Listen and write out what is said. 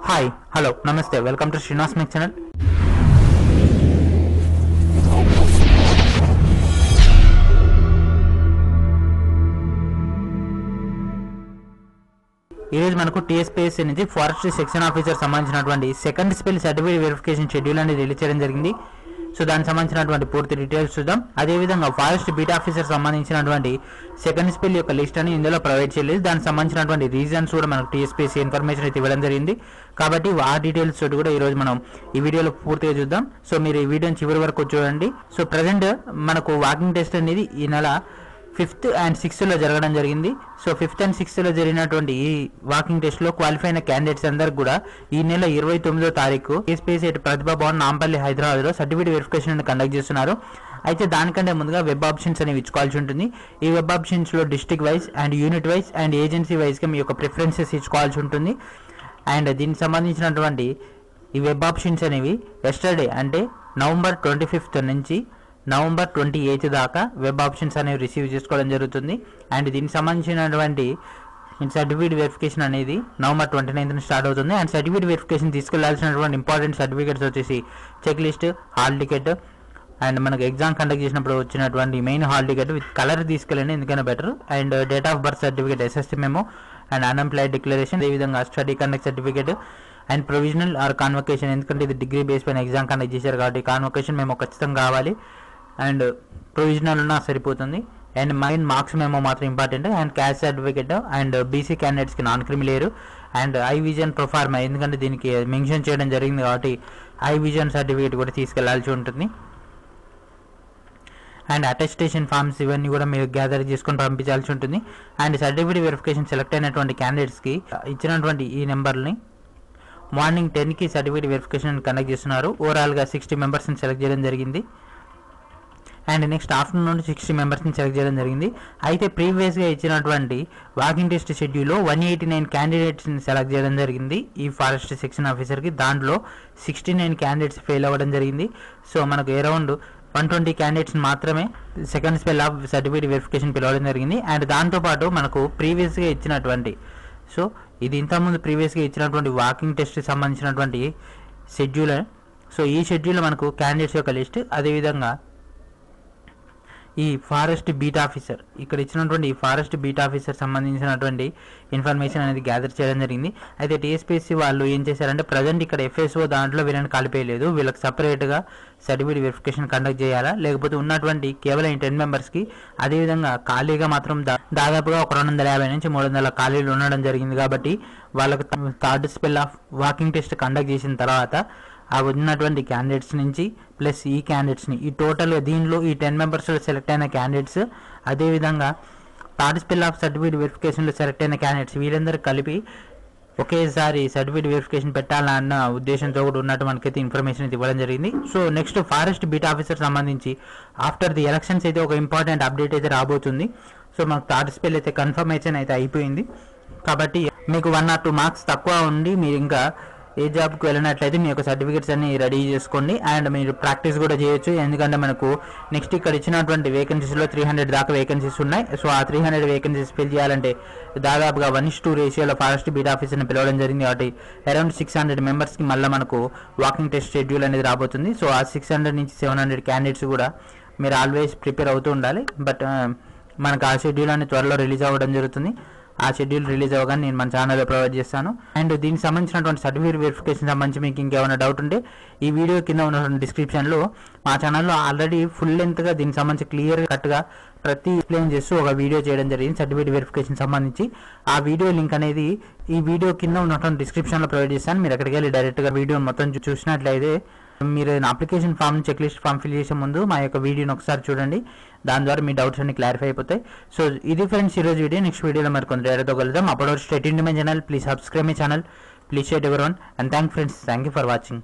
Hi hello నమస్తే welcome to Srinivas mech channel. ఈరోజు మనకు టీఎస్పీఎస్సీ నుంచి ఫారెస్ట్రీ సెక్షన్ ఆఫీసర్ సంబంధించినటువంటి second spell certificate verification schedule అనేది రిలీజ్ చేయడం జరిగింది. సో దానికి సంబంధించినటువంటి పూర్తి డీటెయిల్స్ చూద్దాం. అదేవిధంగా ఫారెస్ట్ బీట్ ఆఫీసర్ సంబంధించినటువంటి సెకండ్ స్పెల్ యొక్క లిస్ట్ అని ఇందులో ప్రొవైడ్ చేయలేదు. దానికి సంబంధించినటువంటి రీజన్స్ కూడా మనకు టీఎస్పీఎస్సీ ఇన్ఫర్మేషన్ అయితే ఇవ్వడం జరిగింది. కాబట్టి ఆ డీటెయిల్స్ తోటి కూడా ఈరోజు మనం ఈ వీడియోలో పూర్తిగా చూద్దాం. సో మీరు ఈ వీడియోని చివరి వరకు చూడండి. సో ప్రజెంట్ మనకు వాకింగ్ టెస్ట్ అనేది ఈ నెల 5th and 6th జరగడం జరిగింది. సో 5th and 6th జరిగినటువంటి ఈ వాకింగ్ టెస్ట్ లో క్వాలిఫై అయిన క్యాండిడేట్స్ అందరికి కూడా ఈ నెల 29వ తారీఖు టీఎస్పీఎస్సీ ప్రతిభా భవన్ నాంపల్లి హైదరాబాద్ లో సర్టిఫికేట్ వెరిఫికేషన్ కండక్ట్ చేస్తున్నారు. అయితే దానికంటే ముందుగా వెబ్ ఆప్షన్స్ అనేవి ఇచ్చుకోవాల్సి ఉంటుంది. ఈ వెబ్ ఆప్షన్స్ లో district wise and unit wise and agency wise గా మీ యొక్క ప్రిఫరెన్సెస్ ఇచ్చుకోవాల్సి ఉంటుంది. అండ్ దీనికి సంబంధించినటువంటి ఈ వెబ్ ఆప్షన్స్ అనేవి ఎస్టర్డే అంటే November 25th నుంచి November 28th దాకా వెబ్ ఆప్షన్స్ అనేవి రిసీవ్ చేసుకోవడం జరుగుతుంది. అండ్ దీనికి సంబంధించినటువంటి సర్టిఫికేట్ వెరిఫికేషన్ అనేది November 29th స్టార్ట్ అవుతుంది. అండ్ సర్టిఫికేట్ వెరిఫికేషన్ తీసుకెళ్లాల్సినటువంటి ఇంపార్టెంట్ సర్టిఫికేట్స్ వచ్చేసి check list, hall ticket and మనకు ఎగ్జామ్ కండక్ట్ చేసినప్పుడు వచ్చినటువంటి main hall ticket with colour తీసుకెళ్ళండి, ఎందుకైనా better. And date of birth certificate, SSC memo and unemployed declaration, అదేవిధంగా study conduct certificate and provisional or convocation, ఎందుకంటే ఇది degree base పైన exam conduct చేశారు కాబట్టి కాన్వకేషన్ మేము ఖచ్చితంగా కావాలి. అండ్ ప్రొవిజనల్ ఉన్నా సరిపోతుంది. అండ్ మెయిన్ మార్క్స్ మెమో మాత్రం important. And caste certificate and BC క్యాండిడేట్స్కి non creamy layer and eye vision proforma, ఎందుకంటే దీనికి మెన్షన్ చేయడం జరిగింది కాబట్టి ఐ విజన్ సర్టిఫికేట్ కూడా తీసుకెళ్లాల్సి ఉంటుంది. అండ్ అటెస్టేషన్ ఫామ్స్ ఇవన్నీ కూడా మీరు గ్యాదర్ చేసుకొని పంపించాల్సి ఉంటుంది. అండ్ సర్టిఫికేట్ వెరిఫికేషన్ సెలెక్ట్ అయినటువంటి క్యాండిడేట్స్కి ఇచ్చినటువంటి ఈ నెంబర్ని మార్నింగ్ 10కి సర్టిఫికేట్ వెరిఫికేషన్ కండక్ట్ చేస్తున్నారు. ఓవరాల్గా 60 మెంబర్స్ని సెలెక్ట్ చేయడం జరిగింది. అండ్ నెక్స్ట్ ఆఫ్టర్నూన్ నుండి 60 మెంబర్స్ని సెలెక్ట్ చేయడం జరిగింది. అయితే ప్రీవియస్గా ఇచ్చినటువంటి వాకింగ్ టెస్ట్ షెడ్యూల్లో 189 క్యాండిడేట్స్ని సెలెక్ట్ చేయడం జరిగింది ఈ ఫారెస్ట్ సెక్షన్ ఆఫీసర్కి. దాంట్లో 69 క్యాండిడేట్స్ ఫెయిల్ అవ్వడం జరిగింది. సో మనకు అరౌండ్ 120 క్యాండిడేట్స్ మాత్రమే second spell of certificate verification పిలవడం జరిగింది. అండ్ దాంతోపాటు మనకు ప్రీవియస్గా ఇచ్చినటువంటి సో ఇది ఇంతకుముందు ప్రీవియస్గా ఇచ్చినటువంటి వాకింగ్ టెస్ట్కి సంబంధించినటువంటి షెడ్యూల్. సో ఈ షెడ్యూల్లో మనకు క్యాండిడేట్స్ యొక్క లిస్ట్, అదేవిధంగా ఈ ఫారెస్ట్ బీట్ ఆఫీసర్ ఇక్కడ ఇచ్చినటువంటి ఈ ఫారెస్ట్ బీట్ ఆఫీసర్ సంబంధించినటువంటి ఇన్ఫర్మేషన్ అనేది గ్యాదర్ చేయడం జరిగింది. అయితే టీఎస్పీఎస్సీ వాళ్ళు ఏం చేశారంటే ప్రజెంట్ ఇక్కడ ఎఫ్ఎస్ఓ దాంట్లో వీళ్ళని కలిపేయలేదు. వీళ్ళకి సపరేట్గా సర్టిఫికేట్ వెరిఫికేషన్ కండక్ట్ చేయాలా, లేకపోతే ఉన్నటువంటి కేవలం 10 మెంబర్స్కి, అదేవిధంగా ఖాళీగా మాత్రం దాదాపుగా ఒక 250 నుంచి 300 ఖాళీలు ఉండడం జరిగింది. కాబట్టి వాళ్ళకు third spell of walking test conduct చేసిన తర్వాత ఆ ఉన్నటువంటి క్యాండిడేట్స్ నుంచి ప్లస్ ఈ క్యాండిడేట్స్ని ఈ టోటల్గా దీనిలో ఈ 10 మెంబర్స్లో సెలెక్ట్ అయిన క్యాండిడేట్స్, అదేవిధంగా థర్డ్ స్పెల్ ఆఫ్ సర్టిఫికేట్ వెరిఫికేషన్లో సెలెక్ట్ అయిన క్యాండిడేట్స్ వీళ్ళందరూ కలిపి ఒకేసారి సర్టిఫికేట్ వెరిఫికేషన్ పెట్టాలన్న ఉద్దేశంతో కూడా ఉన్నట్టు మనకైతే ఇన్ఫర్మేషన్ అయితే ఇవ్వడం జరిగింది. So next forest beat officer సంబంధించి ఆఫ్టర్ ది ఎలక్షన్స్ అయితే ఒక ఇంపార్టెంట్ అప్డేట్ అయితే రాబోతుంది. సో మనకు థర్డ్ స్పెల్ అయితే కన్ఫర్మేషన్ అయితే అయిపోయింది. కాబట్టి మీకు 1 or 2 మార్క్స్ తక్కువ ఉండి మీరు ఇంకా ఏ జాబ్కి వెళ్ళినట్లయితే మీ యొక్క సర్టిఫికేట్స్ అన్ని రెడీ చేసుకోండి. అండ్ మీరు ప్రాక్టీస్ కూడా చేయొచ్చు, ఎందుకంటే మనకు నెక్స్ట్ ఇక్కడ ఇచ్చినటువంటి వేకెన్సీస్లో 300 దాకా వేకెన్సీస్ ఉన్నాయి. సో ఆ 300 వేకెన్సీస్ ఫిల్ చేయాలంటే దాదాపుగా 1:2 రేషియోలో ఫారెస్ట్ బీట్ ఆఫీసర్ని పిలవడం జరిగింది. కాబట్టి అరౌండ్ 600 మెంబర్స్కి మళ్ళీ మనకు వాకింగ్ టెస్ట్ షెడ్యూల్ అనేది రాబోతుంది. సో ఆ 600 నుంచి 700 క్యాండిడేట్స్ కూడా మీరు ఆల్వేస్ ప్రిపేర్ అవుతూ ఉండాలి. బట్ మనకు ఆ షెడ్యూల్ అనేది త్వరలో రిలీజ్ అవ్వడం జరుగుతుంది. ఆ షెడ్యూల్ రిలీజ్ అవ్వగానే నేను మన ఛానల్లో ప్రొవైడ్ చేస్తాను. అండ్ దీనికి సంబంధించినటువంటి సర్టిఫికేట్ వెరిఫికేషన్ సంబంధించి మీకు ఇంకేమైనా డౌట్ ఉంటే ఈ వీడియో కింద ఉన్నటువంటి డిస్క్రిప్షన్లో మా ఛానల్లో ఆల్రెడీ ఫుల్ లెంత్గా దీనికి సంబంధించి క్లియర్ కట్గా ప్రతి ఎక్స్ప్లెయిన్ చేస్తూ ఒక వీడియో చేయడం జరిగింది సర్టిఫికేట్ వెరిఫికేషన్ సంబంధించి. ఆ వీడియో లింక్ అనేది ఈ వీడియో కింద ఉన్నటువంటి డిస్క్రిప్షన్లో ప్రొవైడ్ చేస్తాను. మీరు అక్కడికి వెళ్ళి డైరెక్ట్గా వీడియో మొత్తం చూసినట్లయితే మీరు application form, check list form fill చేసే ముందు మా యొక్క వీడియోని ఒకసారి చూడండి. దాని ద్వారా మీ డౌట్స్ అన్ని క్లారిఫై అయిపోతాయి. సో ఇది ఫ్రెండ్స్ ఈరోజు వీడియో. నెక్స్ట్ వీడియోలో మరి కొంత డైరెక్ట్గా కలుద్దాం. అప్పటి వరకు stay tuned to my channel. Please subscribe my channel. Please share everyone and thank friends. Thank you for watching.